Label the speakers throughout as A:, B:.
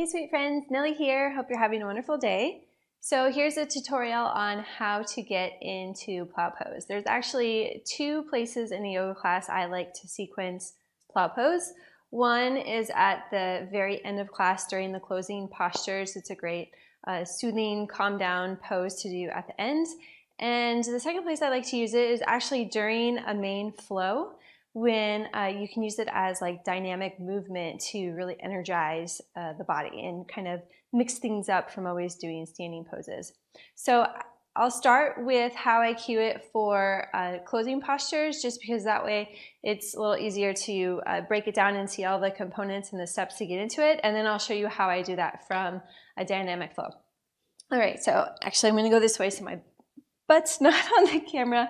A: Hey sweet friends, Nellie here. Hope you're having a wonderful day. So here's a tutorial on how to get into Plow Pose. There's actually two places in the yoga class I like to sequence Plow Pose. One is at the very end of class during the closing postures. It's a great soothing, calm down pose to do at the end. And the second place I like to use it is actually during a main flow, when you can use it as like dynamic movement to really energize the body and kind of mix things up from always doing standing poses. So I'll start with how I cue it for closing postures, just because that way it's a little easier to break it down and see all the components and the steps to get into it. And then I'll show you how I do that from a dynamic flow. All right, so actually I'm gonna go this way so my butt's not on the camera.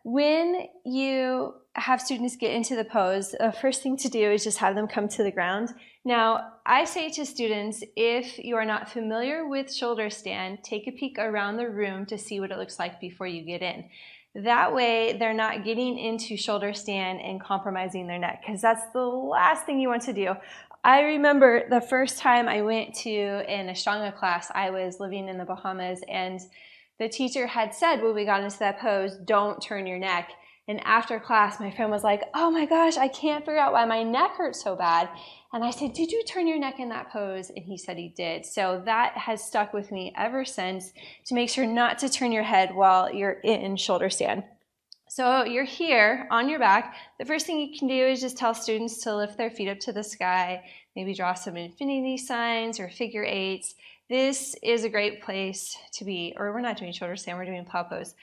A: When you have students get into the pose, the first thing to do is just have them come to the ground. Now, I say to students, if you are not familiar with shoulder stand, take a peek around the room to see what it looks like before you get in. That way, they're not getting into shoulder stand and compromising their neck, because that's the last thing you want to do. I remember the first time I went to an Ashtanga class, I was living in the Bahamas, and the teacher had said when we got into that pose, don't turn your neck. And after class, my friend was like, oh my gosh, I can't figure out why my neck hurts so bad. And I said, did you turn your neck in that pose? And he said he did. So that has stuck with me ever since, to make sure not to turn your head while you're in shoulder stand. So you're here on your back. The first thing you can do is just tell students to lift their feet up to the sky, maybe draw some infinity signs or figure eights. This is a great place to be, or we're not doing shoulder stand, we're doing Plow Pose.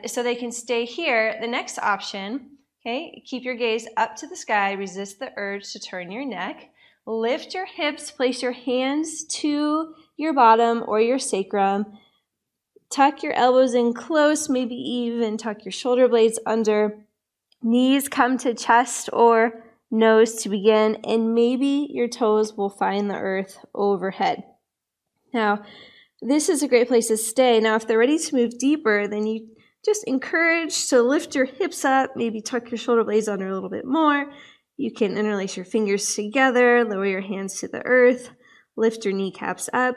A: So they can stay here. The next option, okay, keep your gaze up to the sky, resist the urge to turn your neck, lift your hips, place your hands to your bottom or your sacrum, tuck your elbows in close, maybe even tuck your shoulder blades under, knees come to chest or nose to begin, and maybe your toes will find the earth overhead. Now, this is a great place to stay. Now, if they're ready to move deeper, then you just encourage to lift your hips up, maybe tuck your shoulder blades under a little bit more. You can interlace your fingers together, lower your hands to the earth, lift your kneecaps up.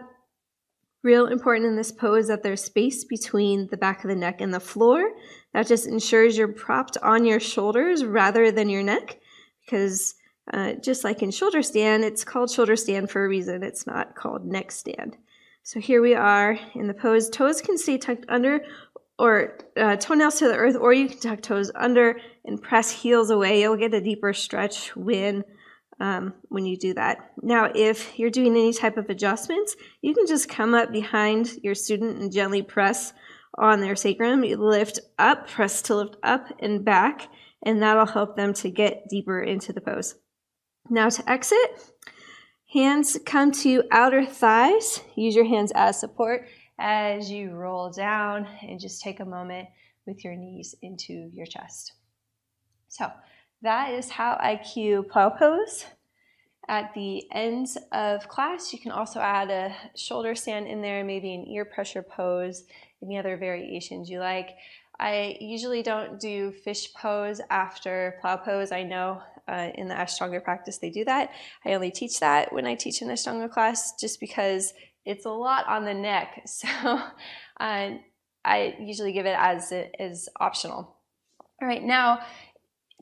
A: Real important in this pose that there's space between the back of the neck and the floor. That just ensures you're propped on your shoulders rather than your neck, because just like in shoulder stand, it's called shoulder stand for a reason. It's not called neck stand. So here we are in the pose. Toes can stay tucked under, or toenails to the earth, or you can tuck toes under and press heels away. You'll get a deeper stretch when you do that. Now, if you're doing any type of adjustments, you can just come up behind your student and gently press on their sacrum. You lift up, press to lift up and back, and that'll help them to get deeper into the pose. Now to exit, hands come to outer thighs. Use your hands as support as you roll down, and just take a moment with your knees into your chest. So that is how I cue Plow Pose. At the end of class, you can also add a shoulder stand in there, maybe an ear pressure pose, any other variations you like. I usually don't do fish pose after Plow Pose. I know in the Ashtanga practice they do that. I only teach that when I teach an Ashtanga class, just because it's a lot on the neck. So I usually give it as optional. All right, now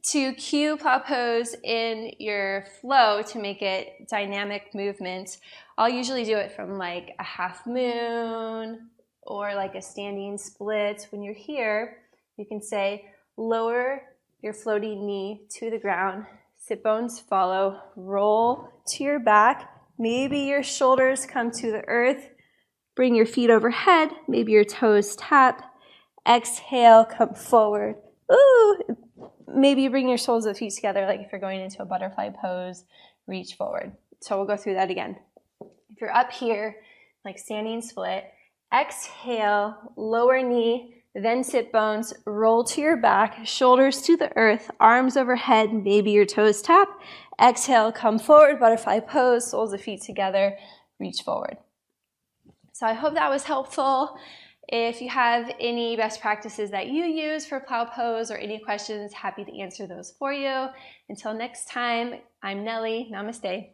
A: to cue Plow Pose in your flow to make it dynamic movement, I'll usually do it from like a half moon or like a standing split. When you're here, you can say lower your floating knee to the ground, sit bones follow, roll to your back, maybe your shoulders come to the earth, bring your feet overhead, maybe your toes tap, exhale, come forward. Ooh, maybe you bring your soles of the feet together, like if you're going into a butterfly pose, reach forward. So we'll go through that again. If you're up here, like standing split, exhale, lower knee, then sit bones, roll to your back, shoulders to the earth, arms overhead, maybe your toes tap. Exhale, come forward, butterfly pose, soles of feet together, reach forward. So I hope that was helpful. If you have any best practices that you use for Plow Pose or any questions, happy to answer those for you. Until next time, I'm Nellie. Namaste.